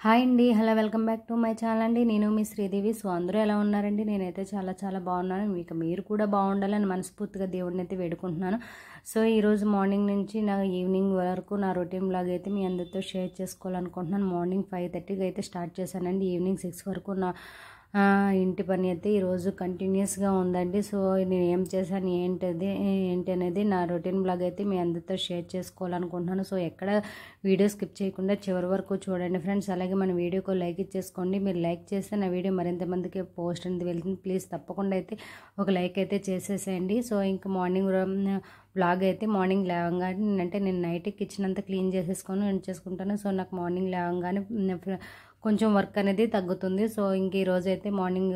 Hi అండి, hello, welcome back to my channel అండి. నేను మీ శ్రీదేవి. సో అందరూ ఎలా ఉన్నారండి? నేనైతే చాలా బాగున్నాను. మీరు కూడా బాగుండాలని మనస్ఫూర్తిగా దేవుడిని అయితే వేడుకుంటున్నాను. సో ఈరోజు మార్నింగ్ నుంచి నా ఈవినింగ్ వరకు నా రొటీన్ బ్లాగ్ అయితే మీ అందరితో షేర్ చేసుకోవాలనుకుంటున్నాను. మార్నింగ్ 5:30కి అయితే స్టార్ట్ చేశానండి. ఈవినింగ్ 6 వరకు నా ఇంటి పని అయితే ఈరోజు కంటిన్యూస్గా ఉందండి. సో నేను ఏం చేశాను ఏంటి అనేది నా రొటీన్ బ్లాగ్ అయితే మీ అందరితో షేర్ చేసుకోవాలనుకుంటున్నాను. సో ఎక్కడ వీడియో స్కిప్ చేయకుండా చివరి వరకు చూడండి ఫ్రెండ్స్. అలాగే మన వీడియోకి లైక్ ఇచ్చేసుకోండి. మీరు లైక్ చేస్తే నా వీడియో మరింత మందికి పోస్ట్ అనేది వెళ్తుంది. ప్లీజ్ తప్పకుండా అయితే ఒక లైక్ అయితే చేసేసేయండి. సో ఇంకా మార్నింగ్ బ్లాగ్ అయితే మార్నింగ్ లేవగానే అంటే నేను నైట్ కిచెన్ అంతా క్లీన్ చేసేసుకొని ఉంచేసుకుంటాను. సో నాకు మార్నింగ్ లేవగానే కొంచెం వర్క్ అనేది తగ్గుతుంది. సో ఇంక ఈరోజు అయితే మార్నింగ్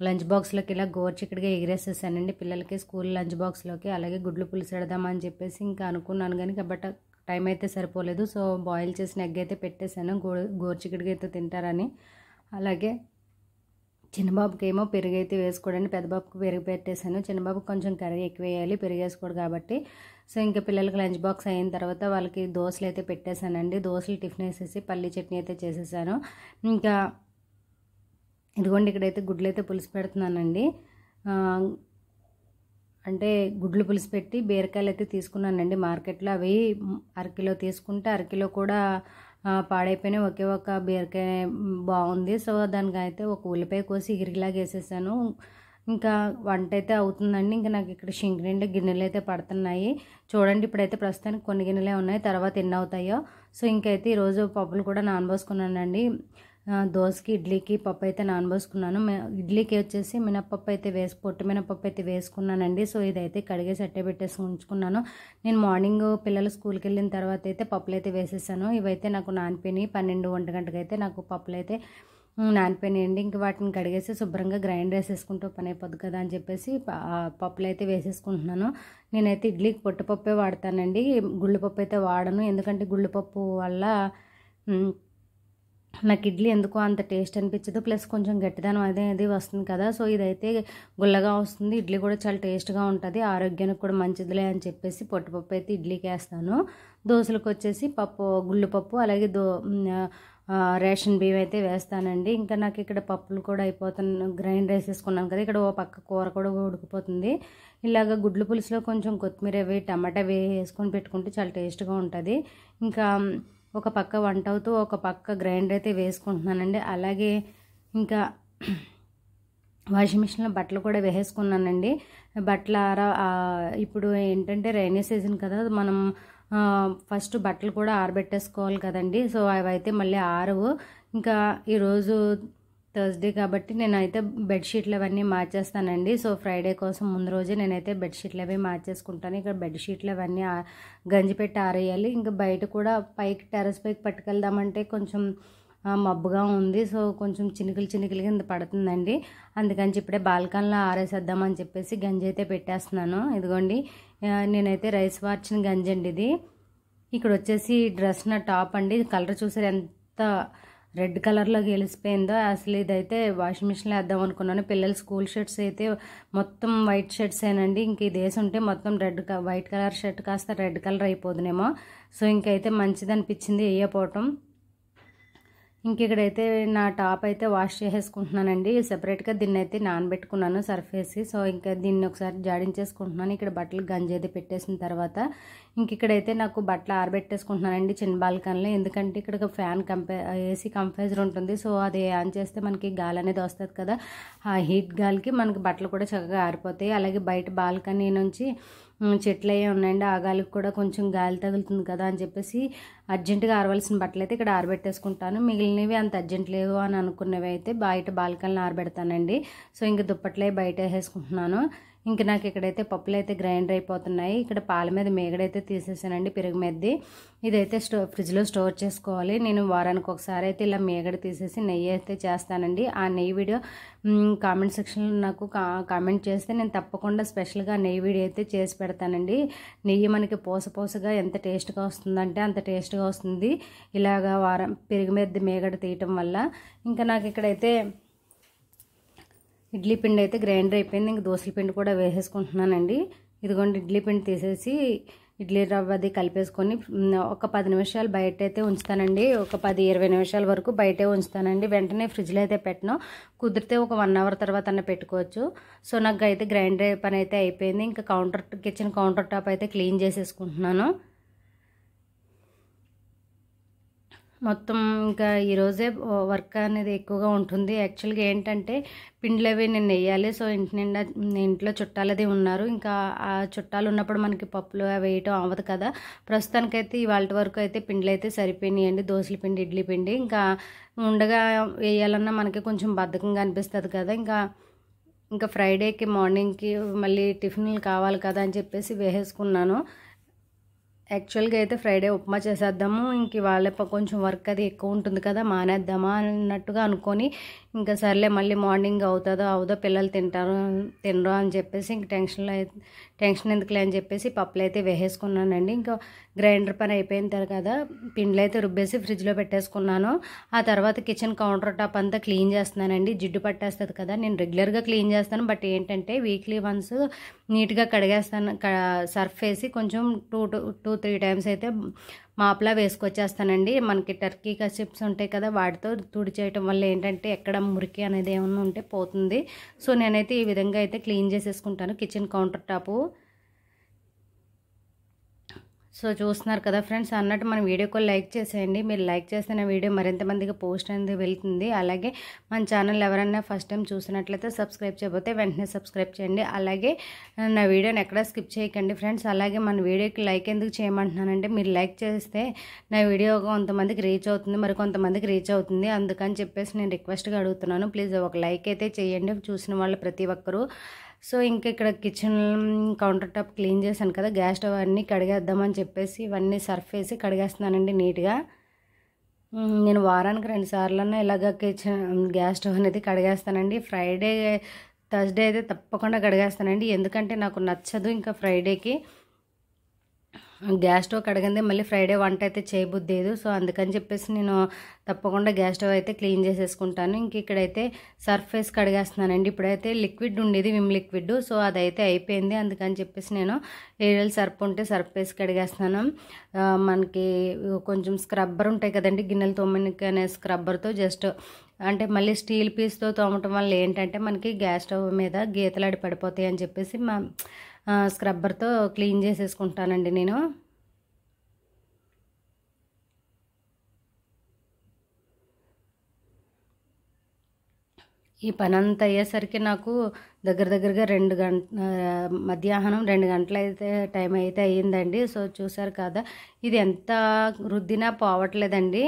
లంచ్ బాక్స్లోకి ఇలా గోరుచిక్కుడుగా ఎగిరేసేసానండి పిల్లలకి స్కూల్ లంచ్ బాక్స్లోకి. అలాగే గుడ్లు పులుసు పెడదామని చెప్పేసి ఇంకా అనుకున్నాను కానీ బట్ టైం అయితే సరిపోలేదు. సో బాయిల్ చేసిన ఎగ్ అయితే పెట్టేశాను, గోరుచిక్కుడుగా అయితే తింటారని. అలాగే చిన్నబాబుకి ఏమో పెరుగు అయితే వేసుకోవడానికి, పెద్దబాబుకి పెరుగు పెట్టేశాను. చిన్నబాబుకి కొంచెం కర్రీ ఎక్కువ వేయాలి, పెరుగు వేసుకోడు కాబట్టి. సో ఇంకా పిల్లలకి లంచ్ బాక్స్ అయిన తర్వాత వాళ్ళకి దోశలు అయితే పెట్టేశానండి. దోశలు టిఫిన్ వేసేసి పల్లీ చట్నీ అయితే చేసేసాను. ఇంకా ఇదిగోండి ఇక్కడైతే గుడ్లు అయితే పులుసు పెడుతున్నానండి. అంటే గుడ్లు పులుసు పెట్టి బీరకాయలు అయితే తీసుకున్నానండి మార్కెట్లో. అవి అరకిలో తీసుకుంటే అరకిలో కూడా పాడైపోయిన ఒకే ఒక బీరకాయ బాగుంది. సో దానికి అయితే ఒక ఉల్లిపాయ కోసి ఇరిగిలాగా వేసేసాను. ఇంకా వంట అయితే అవుతుందండి. ఇంకా నాకు ఇక్కడ షింక్ నిండా గిన్నెలు అయితే పడుతున్నాయి. చూడండి ఇప్పుడైతే ప్రస్తుతానికి కొన్ని గిన్నెలే ఉన్నాయి, తర్వాత ఎన్ని అవుతాయో. సో ఇంకైతే ఈరోజు పప్పులు కూడా నానబోసుకున్నానండి. దోశకి ఇడ్లీకి పప్పు అయితే నానబోసుకున్నాను. ఇడ్లీకి వచ్చేసి మినప్పప్పు అయితే పొట్టు మినప్పప్పు అయితే వేసుకున్నానండి. సో ఇదైతే కడిగేసి అట్టే పెట్టేసి ఉంచుకున్నాను. నేను మార్నింగ్ పిల్లలు స్కూల్కి వెళ్ళిన తర్వాత అయితే పప్పులు అయితే వేసేసాను. ఇవైతే నాకు నానిపోయినాయి. 12-1 గంటకి అయితే నాకు పప్పులు అయితే నానిపోయినాయండి. ఇంక వాటిని కడిగేసి శుభ్రంగా గ్రైండ్ వేసేసుకుంటూ పని అయిపోద్ది కదా అని చెప్పేసి పప్పులు అయితే వేసేసుకుంటున్నాను. నేనైతే ఇడ్లీకి పొట్టుపప్పే వాడతానండి, గుళ్ళపప్పు అయితే వాడను. ఎందుకంటే గుళ్ళపప్పు వల్ల నాకు ఇడ్లీ ఎందుకో అంత టేస్ట్ అనిపించదు. ప్లస్ కొంచెం గట్టిదనం అది వస్తుంది కదా. సో ఇదైతే గుల్లగా వస్తుంది, ఇడ్లీ కూడా చాలా టేస్ట్గా ఉంటుంది, ఆరోగ్యానికి కూడా మంచిదిలే అని చెప్పేసి పొట్టుపప్పు అయితే ఇడ్లీకి వేస్తాను. దోశలకు వచ్చేసి గుళ్ళపప్పు అలాగే రేషన్ బియ్యం అయితే వేస్తానండి. ఇంకా నాకు ఇక్కడ పప్పులు కూడా గ్రైండ్ వేసేసుకున్నాను కదా. ఇక్కడ ఓ పక్క కూర కూడా ఉడికిపోతుంది. ఇలాగ గుడ్లు పులుసులో కొంచెం కొత్తిమీర టమాటా వేసుకొని పెట్టుకుంటే చాలా టేస్ట్గా ఉంటుంది. ఇంకా ఒక పక్క వంట అవుతూ ఒక పక్క గ్రైండర్ అయితే వేసుకుంటున్నానండి. అలాగే ఇంకా వాషింగ్ మిషన్లో బట్టలు కూడా వేసేసుకున్నానండి. ఇప్పుడు ఏంటంటే రైనీ సీజన్ కదా, మనం ఫస్ట్ బట్టలు కూడా ఆరబెట్టేసుకోవాలి కదండి. సో అవి అయితే మళ్ళీ ఆరవు. ఇంకా ఈరోజు థర్స్డే కాబట్టి నేనైతే బెడ్షీట్లు అవన్నీ మార్చేస్తానండి. సో ఫ్రైడే కోసం ముందు రోజే నేనైతే బెడ్షీట్లు అవి మార్చేసుకుంటాను. ఇక్కడ బెడ్షీట్లు అవన్నీ గంజి పెట్టి ఆరేయాలి. ఇంకా బయట కూడా పైకి టెర్రస్ పైకి పట్టుకెళ్దామంటే కొంచెం మబ్బుగా ఉంది. సో కొంచెం చినుకులు కింద పడుతుందండి. అందుకని ఇప్పుడే బాల్కనీలో ఆరేసేద్దామని చెప్పేసి గంజి అయితే పెట్టేస్తున్నాను. ఇదిగోండి నేనైతే రైస్ వార్చిన గంజి అండి ఇది. ఇక్కడ వచ్చేసి డ్రెస్ నా టాప్ అండి. కలర్ చూసారు ఎంత రెడ్ కలర్లో గెలిసిపోయిందో. అసలు ఇదైతే వాషింగ్ మిషన్లో వేద్దాం అనుకున్నాను. పిల్లల స్కూల్ షర్ట్స్ అయితే మొత్తం వైట్ షర్ట్స్ ఏనండి. ఇంక ఇది వేసి ఉంటే మొత్తం వైట్ కలర్ షర్ట్ కాస్త రెడ్ కలర్ అయిపోదునేమో. సో ఇంకైతే మంచిది అనిపించింది వేయపోవటం. ఇక్కడైతే నా టాప్ అయితే వాష్ చేసేసుకుంటున్నానండి. సెపరేట్గా దీన్ని అయితే నానబెట్టుకున్నాను సర్ఫ్ వేసి. సో ఇంకా దీన్ని ఒకసారి జాడించేసుకుంటున్నాను. ఇక్కడ బట్టలు గంజి అయితే పెట్టేసిన తర్వాత ఇక్కడైతే నాకు బట్టలు ఆరబెట్టేసుకుంటున్నానండి చిన్న బాల్కనీలో. ఎందుకంటే ఇక్కడ ఫ్యాన్ ఏసీ కంప్రెసర్ ఉంటుంది. సో అది ఆన్ చేస్తే మనకి గాలి అనేది వస్తుంది కదా, ఆ హీట్ గాలికి మనకి బట్టలు కూడా చక్కగా ఆరిపోతాయి. అలాగే బయట బాల్కనీ నుంచి చెట్లు అయ్యే ఉన్నాయండి, ఆ గాలికి కూడా కొంచెం గాలి తగులుతుంది కదా అని చెప్పేసి అర్జెంటుగా ఆరవలసిన బట్టలు అయితే ఇక్కడ ఆరబెట్టేసుకుంటాను. మిగిలినవి అంత అర్జెంట్ లేవు అని అనుకున్నవి అయితే బయట బాల్కనీలో ఆరబెడతానండి. సో ఇంక దుప్పట్లే బయట వేసేసుకుంటున్నాను. ఇంక నాకు ఇక్కడైతే పప్పులు అయితే గ్రైండర్ అయిపోతున్నాయి. ఇక్కడ పాల మీద మేగడైతే తీసేసానండి, పెరుగు మీదది. ఇదైతే ఫ్రిడ్జ్లో స్టోర్ చేసుకోవాలి. నేను వారానికి ఒకసారి అయితే ఇలా మేగడ తీసేసి నెయ్యి అయితే చేస్తానండి. ఆ నెయ్యి వీడియో కామెంట్ సెక్షన్లో నాకు కామెంట్ చేస్తే నేను తప్పకుండా స్పెషల్గా నెయ్యి వీడియో అయితే చేసి పెడతానండి. నెయ్యి మనకి పోసగా ఎంత టేస్ట్గా వస్తుందంటే అంత టేస్ట్గా వస్తుంది ఇలాగా పెరుగు మీద మేగడ తీయటం వల్ల. ఇంకా నాకు ఇక్కడైతే ఇడ్లీ పిండి అయితే గ్రైండర్ అయిపోయింది. ఇంక దోశల పిండి కూడా వేసేసుకుంటున్నానండి. ఇదిగోండి ఇడ్లీ పిండి తీసేసి ఇడ్లీ రవ్వ అది కలిపేసుకొని ఒక 10 నిమిషాలు బయట అయితే ఉంచుతానండి. ఒక 10-20 నిమిషాల వరకు బయటే ఉంచుతానండి. వెంటనే ఫ్రిడ్జ్లో అయితే పెట్టను. కుదిరితే ఒక 1 అవర్ తర్వాత అన్న పెట్టుకోవచ్చు. సో నాకు అయితే గ్రైండర్ పని అయితే అయిపోయింది. ఇంకా కిచెన్ కౌంటర్ టాప్ అయితే క్లీన్ చేసేసుకుంటున్నాను. మొత్తం ఇంకా ఈరోజే వర్క్ అనేది ఎక్కువగా ఉంటుంది. యాక్చువల్గా ఏంటంటే పిండిలు అవి నేను వేయాలి. సో ఇంట్లో చుట్టాలది ఉన్నారు. ఇంకా ఆ చుట్టాలు ఉన్నప్పుడు మనకి పప్పులు అవి వేయటం అవ్వదు కదా. ప్రస్తుతానికైతే ఇవాళ వరకు అయితే పిండిలు అయితే సరిపోయినాయండి. దోశల పిండి, ఇడ్లీ పిండి. ఇంకా ఉండగా వేయాలన్నా మనకి కొంచెం బద్ధకంగా అనిపిస్తుంది కదా. ఇంకా ఫ్రైడేకి మార్నింగ్కి మళ్ళీ టిఫిన్లు కావాలి కదా అని చెప్పేసి వేసేసుకున్నాను. యాక్చువల్గా అయితే ఫ్రైడే ఉప్మా చేసేద్దాము, ఇంక ఇవాళ కొంచెం వర్క్ అది ఎక్కువ ఉంటుంది కదా, మానేద్దామా అన్నట్టుగా అనుకొని ఇంకా సర్లే మళ్ళీ మార్నింగ్ అవుతుందో అవదో పిల్లలు తినరు అని చెప్పేసి ఇంక టెన్షన్ ఎందుకులే అని చెప్పేసి పప్పులు అయితే వేసేసుకున్నానండి. ఇంకా గ్రైండర్ పని అయిపోయిన తర్వాత పిండిలు అయితే రుబ్బేసి ఫ్రిడ్జ్లో పెట్టేసుకున్నాను. ఆ తర్వాత కిచెన్ కౌంటర్ టాప్ అంతా క్లీన్ చేస్తున్నానండి. జిడ్డు పట్టేస్తుంది కదా. నేను రెగ్యులర్గా క్లీన్ చేస్తాను, బట్ ఏంటంటే వీక్లీ వన్స్ నీట్గా కడిగేస్తాను. సర్ఫ్ వేసి కొంచెం 2-3 టైమ్స్ అయితే మాప్లా వేసుకొచ్చేస్తానండి. మనకి టర్కీ కసిప్స్ ఉంటాయి కదా, వాటితో తుడిచేయటం వల్ల ఏంటంటే ఎక్కడ మురికి అనేది ఏమన్నా ఉంటే పోతుంది. సో నేనైతే ఈ విధంగా అయితే క్లీన్ చేసేసుకుంటాను కిచెన్ కౌంటర్ టాపు. సో చూస్తున్నారు కదా ఫ్రెండ్స్, అన్నట్టు మన వీడియోకి లైక్ చేసేయండి. మీరు లైక్ చేస్తే నా వీడియో మరింత మందికి పోస్ట్ అనేది వెళ్తుంది. అలాగే మన ఛానల్ ఎవరైనా ఫస్ట్ టైం చూసినట్లయితే సబ్స్క్రైబ్ చేయకపోతే వెంటనే సబ్స్క్రైబ్ చేయండి. అలాగే నా వీడియోని ఎక్కడా స్కిప్ చేయకండి ఫ్రెండ్స్. అలాగే మన వీడియోకి లైక్ ఎందుకు చేయమంటున్నానంటే, మీరు లైక్ చేస్తే నా వీడియో కొంతమందికి రీచ్ అవుతుంది, మరి కొంతమందికి రీచ్ అవుతుంది. అందుకని చెప్పేసి నేను రిక్వెస్ట్గా అడుగుతున్నాను, ప్లీజ్ ఒక లైక్ అయితే చేయండి చూసిన వాళ్ళు ప్రతి ఒక్కరూ. సో ఇంకా ఇక్కడ కిచెన్ కౌంటర్ టాప్ క్లీన్ చేశాను కదా, గ్యాస్ స్టవ్ అన్నీ కడిగేద్దామని చెప్పేసి ఇవన్నీ సర్ఫ్ వేసి కడిగేస్తున్నానండి నీట్గా. నేను వారానికి 2 సార్లన్నా ఇలాగ గ్యాస్ స్టవ్ అనేది కడిగేస్తానండి. ఫ్రైడే, థర్స్డే అయితే తప్పకుండా కడిగేస్తానండి. ఎందుకంటే నాకు నచ్చదు ఇంకా ఫ్రైడేకి గ్యాస్ స్టవ్ కడగందే మళ్ళీ ఫ్రైడే వంట అయితే చేయబుద్దేదు. సో అందుకని చెప్పేసి నేను తప్పకుండా గ్యాస్ స్టవ్ అయితే క్లీన్ చేసేసుకుంటాను. ఇంక ఇక్కడైతే సర్ఫ్ వేసి కడిగేస్తున్నానండి. ఇప్పుడైతే లిక్విడ్ ఉండేది, విమ్ లిక్విడ్, సో అదైతే అయిపోయింది. అందుకని చెప్పేసి నేను ఏరియల్ సర్ఫ్ ఉంటే సర్ఫ్ వేసి కడిగేస్తున్నాను. మనకి కొంచెం స్క్రబ్బర్ ఉంటాయి కదండి, గిన్నెలు తోమనికి అనే స్క్రబ్బర్తో జస్ట్ అంటే మళ్ళీ స్టీల్ పీస్తో తోమటం వల్ల ఏంటంటే మనకి గ్యాస్ స్టవ్ మీద గీతలాడి పడిపోతాయి అని చెప్పేసి స్క్రబ్బర్తో క్లీన్ చేసేసుకుంటానండి నేను. ఈ పని అంతా అయ్యేసరికి నాకు దగ్గరగా 2 మధ్యాహ్నం 2 గంటలు అయితే టైం అయితే అయ్యిందండి. సో చూసారు కదా, ఇది ఎంత రుద్దినా పోవట్లేదండి.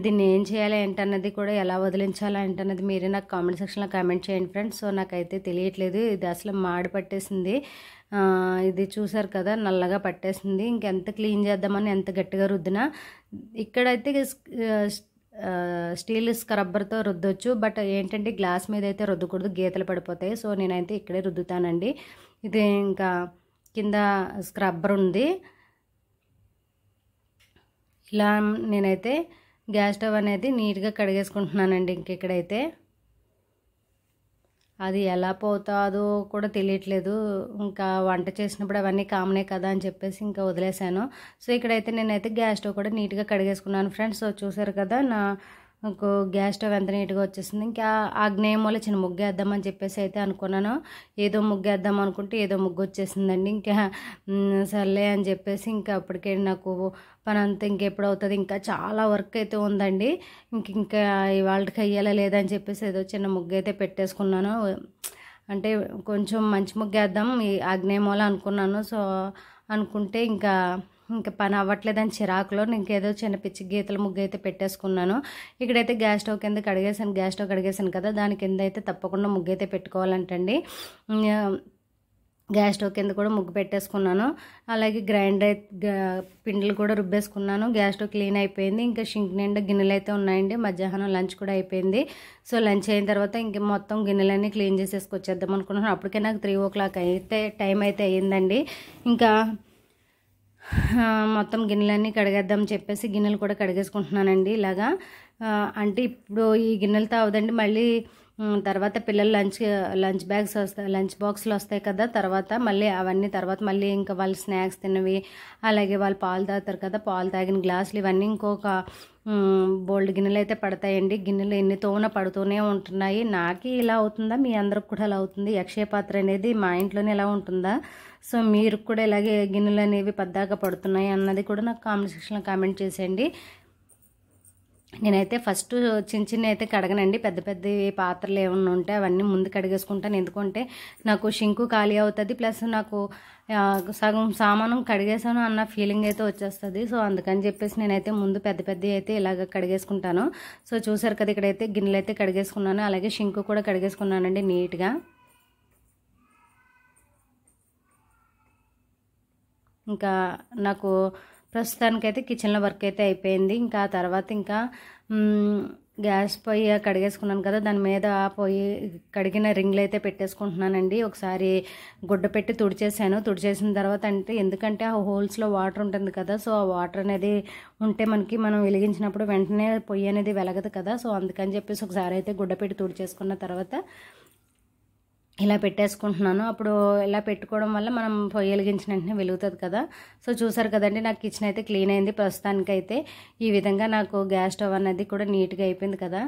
దీన్ని ఏం చేయాలి ఏంటన్నది కూడా, ఎలా వదిలించాలి ఏంటన్నది మీరే నాకు కామెంట్ సెక్షన్లో కామెంట్ చేయండి ఫ్రెండ్స్. సో నాకైతే తెలియట్లేదు, ఇది అసలు మాడి పట్టేసింది. ఇది చూసారు కదా, నల్లగా పట్టేసింది. ఇంకెంత క్లీన్ చేద్దామని ఎంత గట్టిగా రుద్దినా, ఇక్కడైతే స్టీల్ స్క్రబ్బర్తో రుద్దొచ్చు, బట్ ఏంటంటే గ్లాస్ మీద అయితే రుద్దకూడదు, గీతలు పడిపోతాయి. సో నేనైతే ఇక్కడే రుద్దుతానండి. ఇది ఇంకా కింద స్క్రబ్బర్ ఉంది. ఇలా నేనైతే గ్యాస్ స్టవ్ అనేది నీట్గా కడిగేసుకుంటున్నానండి. ఇక్కడైతే అది ఎలా పోతాదో కూడా తెలియట్లేదు. ఇంకా వంట చేసినప్పుడు అవన్నీ కామనే కదా అని చెప్పేసి ఇంకా వదిలేశాను. సో ఇక్కడైతే నేనైతే గ్యాస్ స్టవ్ కూడా నీట్గా కడిగేసుకున్నాను ఫ్రెండ్స్. సో చూసారు కదా, నాకు గ్యాస్ స్టవ్ ఎంత నీట్గా వచ్చేసింది. ఇంకా ఆగ్నేయం వల్ల చిన్న ముగ్గేద్దామని చెప్పేసి అయితే అనుకున్నాను. ఏదో ముగ్గేద్దాం అనుకుంటే ఏదో ముగ్గు వచ్చేసిందండి. ఇంకా సర్లే అని చెప్పేసి ఇంకా అప్పటికే నాకు పని అంతా ఇంకెప్పుడు అవుతుంది, ఇంకా చాలా వర్క్ అయితే ఉందండి. ఇంకా ఇవాళకి అయ్యేలా లేదని చెప్పేసి ఏదో చిన్న ముగ్గు అయితే పెట్టేసుకున్నాను. అంటే కొంచెం మంచి ముగ్గేద్దాం ఈ ఆగ్నేయమూల అనుకున్నాను. సో అనుకుంటే ఇంకా పని అవ్వట్లేదని చిరాకులో ఇంకేదో చిన్న పిచ్చి గీతల ముగ్గు అయితే పెట్టేసుకున్నాను. ఇక్కడైతే గ్యాస్ స్టవ్ కింద గ్యాస్ స్టవ్ కడిగేసాను కదా, దాని కింద అయితే తప్పకుండా ముగ్గు అయితే పెట్టుకోవాలంటండి. గ్యాస్ స్టవ్ కింద కూడా ముగ్గు పెట్టేసుకున్నాను. అలాగే గ్రైండర్ పిండిలు కూడా రుబ్బేసుకున్నాను. గ్యాస్ స్టవ్ క్లీన్ అయిపోయింది. ఇంకా షింక్ నిండా గిన్నెలు అయితే ఉన్నాయండి. మధ్యాహ్నం లంచ్ కూడా అయిపోయింది. సో లంచ్ అయిన తర్వాత ఇంక మొత్తం గిన్నెలన్నీ క్లీన్ చేసేసుకొచ్చేద్దాం అనుకున్నాను. అప్పటికే నాకు 3 o'clock అయితే టైం అయితే అయ్యిందండి. ఇంకా మొత్తం గిన్నెలన్నీ కడిగేద్దాం చెప్పేసి గిన్నెలు కూడా కడిగేసుకుంటున్నానండి. ఇలాగా అంటే ఇప్పుడు ఈ గిన్నెలతో అవదండి, మళ్ళీ తర్వాత పిల్లలు లంచ్ బ్యాగ్స్ వస్తాయి, లంచ్ బాక్స్లు వస్తాయి కదా, తర్వాత మళ్ళీ అవన్నీ తర్వాత మళ్ళీ ఇంకా వాళ్ళు స్నాక్స్ తిన్నవి, అలాగే వాళ్ళు పాలు తాగుతారు కదా, పాలు తాగిన గ్లాసులు, ఇవన్నీ ఇంకొక బోల్డ్ గిన్నెలు అయితే పడతాయండి. గిన్నెలు ఎన్ని తోన పడుతూనే ఉంటున్నాయి. నాకే ఇలా అవుతుందా, మీ అందరికి కూడా అలా అవుతుంది? అక్షయ పాత్ర అనేది మా ఇంట్లోనే ఎలా ఉంటుందా? సో మీరు కూడా ఇలాగే గిన్నెలు అనేవి పద్దాక పడుతున్నాయి అన్నది కూడా నాకు కామెంట్ సెక్షన్లో కామెంట్ చేసేయండి. నేనైతే ఫస్ట్ చిన్న అయితే కడగనండి, పెద్ద పెద్ద పాత్రలు ఏమన్నా ఉంటే అవన్నీ ముందు కడిగేసుకుంటాను. ఎందుకంటే నాకు షింకు ఖాళీ అవుతుంది, ప్లస్ నాకు సగం సామానం కడిగేసాను అన్న ఫీలింగ్ అయితే వచ్చేస్తుంది. సో అందుకని చెప్పేసి నేనైతే ముందు పెద్ద పెద్ద అయితే ఇలాగ కడిగేసుకుంటాను. సో చూసారు కదా, ఇక్కడైతే గిన్నెలు అయితే కడిగేసుకున్నాను, అలాగే షింకు కూడా కడిగేసుకున్నానండి నీట్గా. ఇంకా నాకు ప్రస్తుతానికైతే కిచెన్లో వర్క్ అయితే అయిపోయింది. ఇంకా తర్వాత ఇంకా గ్యాస్ పొయ్యి కడిగేసుకున్నాను కదా, దాని మీద పొయ్యి కడిగిన రింగ్లు అయితే పెట్టేసుకుంటున్నానండి. ఒకసారి గుడ్డ పెట్టి తుడిచేసిన తర్వాత ఎందుకంటే ఆ హోల్స్లో వాటర్ ఉంటుంది కదా, సో ఆ వాటర్ అనేది ఉంటే మనం వెలిగించినప్పుడు వెంటనే పొయ్యి అనేది వెలగదు కదా. సో అందుకని చెప్పేసి ఒకసారి అయితే గుడ్డ పెట్టి తుడిచేసుకున్న తర్వాత ఇలా పెట్టేసుకుంటున్నాను. అప్పుడు ఇలా పెట్టుకోవడం వల్ల మనం పొయ్యి వెలిగించిన వెంటనే వెలుగుతుంది కదా. సో చూసారు కదండి, నాకు కిచెన్ అయితే క్లీన్ అయింది. ప్రస్తుతానికైతే ఈ విధంగా నాకు గ్యాస్ స్టవ్ అనేది కూడా నీట్గా అయిపోయింది కదా.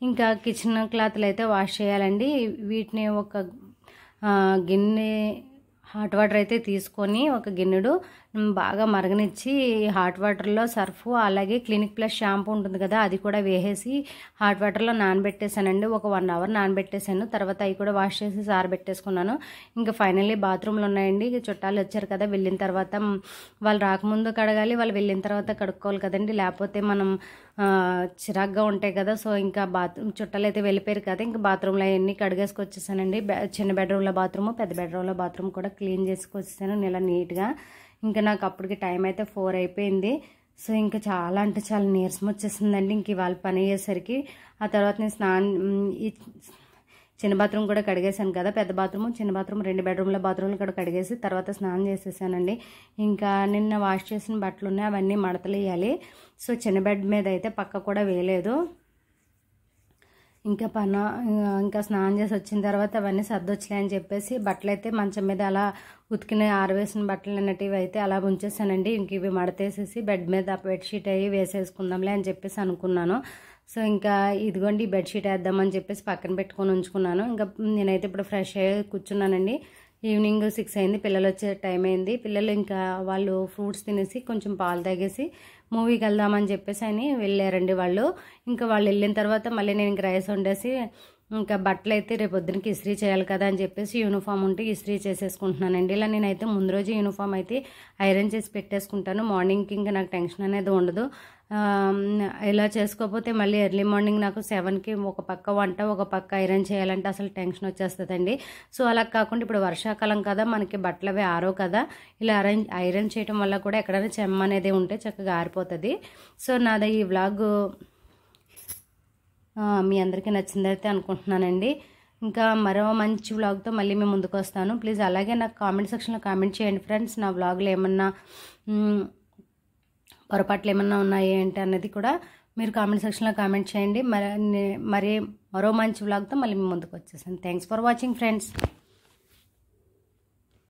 ఇంకా కిచెన్ క్లాత్లు అయితే వాష్ చేయాలండి. వీటిని ఒక గిన్నె హాట్ వాటర్ అయితే తీసుకొని ఒక గిన్నెడు బాగా మరగనిచ్చి హాట్ వాటర్లో సర్ఫ్ అలాగే క్లినిక్ ప్లస్ షాంపూ ఉంటుంది కదా, అది కూడా వేసేసి హాట్ వాటర్లో నానబెట్టేసానండి. ఒక 1 అవర్ నానబెట్టేసాను. తర్వాత అవి కూడా వాష్ చేసి ఆరబెట్టేసుకున్నాను. ఇంకా ఫైనల్లీ బాత్రూమ్లు ఉన్నాయండి. చుట్టాలు వచ్చారు కదా, వెళ్ళిన తర్వాత వాళ్ళు రాకముందు కడగాలి, వాళ్ళు వెళ్ళిన తర్వాత కడుక్కోవాలి కదండి, లేకపోతే మనం చిరాగ్గా ఉంటాయి కదా. సో ఇంకా చుట్టాలు అయితే వెళ్ళిపోయారు కదా, ఇంకా బాత్రూమ్లో అవన్నీ కడిగేసుకొచ్చేసానండి. చిన్న బెడ్రూమ్లో బాత్రూము, పెద్ద బెడ్రూమ్లో బాత్రూమ్ కూడా క్లీన్ చేసుకొచ్చేసాను ఇలా నీట్గా. ఇంకా నాకు అప్పటికి టైం అయితే 4 అయిపోయింది. సో ఇంకా చాలా అంటే చాలా నీరసం వచ్చేసిందండి ఇంక ఇవాళ పని అయ్యేసరికి. ఆ తర్వాత నేను ఈ చిన్న బాత్రూమ్ కూడా కడిగేసాను కదా, పెద్ద బాత్రూము చిన్న బాత్రూమ్ 2 బెడ్రూమ్ల బాత్రూమ్లు కూడా కడిగేసి తర్వాత స్నానం చేసేసానండి. ఇంకా నిన్న వాష్ చేసిన బట్టలు ఉన్నాయి, అవన్నీ మడతలు వేయాలి. సో చిన్న బెడ్ మీద అయితే పక్క కూడా వేయలేదు. ఇంకా స్నానం చేసి వచ్చిన తర్వాత అవన్నీ సర్దొచ్చాయి అని చెప్పేసి బట్టలు అయితే మంచం మీద అలా ఉతికిన ఆరవేసిన బట్టలు అన్నటివి అయితే అలా ఉంచేసానండి. ఇంక ఇవి మడతేసేసి బెడ్ మీద బెడ్షీట్ అవి వేసేసుకుందాంలే అని చెప్పేసి అనుకున్నాను. సో ఇంకా ఇదిగోండి బెడ్షీట్ వేద్దామని చెప్పేసి పక్కన పెట్టుకొని ఉంచుకున్నాను. ఇంకా నేనైతే ఇప్పుడు ఫ్రెష్ అయ్యి కూర్చున్నానండి. ఈవినింగ్ 6 అయింది, పిల్లలు వచ్చే టైం అయింది. పిల్లలు ఇంకా వాళ్ళు ఫ్రూట్స్ తినేసి కొంచెం పాలు తాగేసి మూవీకి వెళ్దామని చెప్పేసి అని వెళ్ళారండి వాళ్ళు. ఇంకా వాళ్ళు వెళ్ళిన తర్వాత మళ్ళీ నేను ఇంక రైస్ వండేసి ఇంకా బట్టలు అయితే రేపు పొద్దునకి ఇస్త్రీ చేయాలి కదా అని చెప్పేసి యూనిఫామ్ ఉంటే ఇస్త్రీ చేసేసుకుంటున్నానండి. ఇలా నేనైతే ముందు రోజు యూనిఫామ్ అయితే ఐరన్ చేసి పెట్టేసుకుంటాను. మార్నింగ్కి ఇంకా నాకు టెన్షన్ అనేది ఉండదు. ఇలా చేసుకోకపోతే మళ్ళీ ఎర్లీ మార్నింగ్ నాకు 7కి ఒక పక్క వంట ఒక పక్క ఐరన్ చేయాలంటే అసలు టెన్షన్ వచ్చేస్తుందండి. సో అలా కాకుండా ఇప్పుడు వర్షాకాలం కదా, మనకి బట్టలు అవి ఆరో కదా, ఇలా ఐరన్ చేయడం వల్ల కూడా ఎక్కడైనా చెమ్మ అనేది ఉంటే చక్కగా ఆరిపోతుంది. సో నాది ఈ వ్లాగ్ మీ అందరికీ నచ్చిందైతే అనుకుంటున్నానండి. ఇంకా మరో మంచి వ్లాగ్తో మళ్ళీ మేము ముందుకు వస్తాను. ప్లీజ్ అలాగే నాకు కామెంట్ సెక్షన్లో కామెంట్ చేయండి ఫ్రెండ్స్. నా వ్లాగ్లో ఏమన్నా పొరపాట్లు ఏమన్నా ఉన్నాయి ఏంటి అన్నది కూడా మీరు కామెంట్ సెక్షన్లో కామెంట్ చేయండి. మరో మంచి వ్లాగ్తో మళ్ళీ మేము ముందుకు వచ్చేసాను. Thanks for watching friends.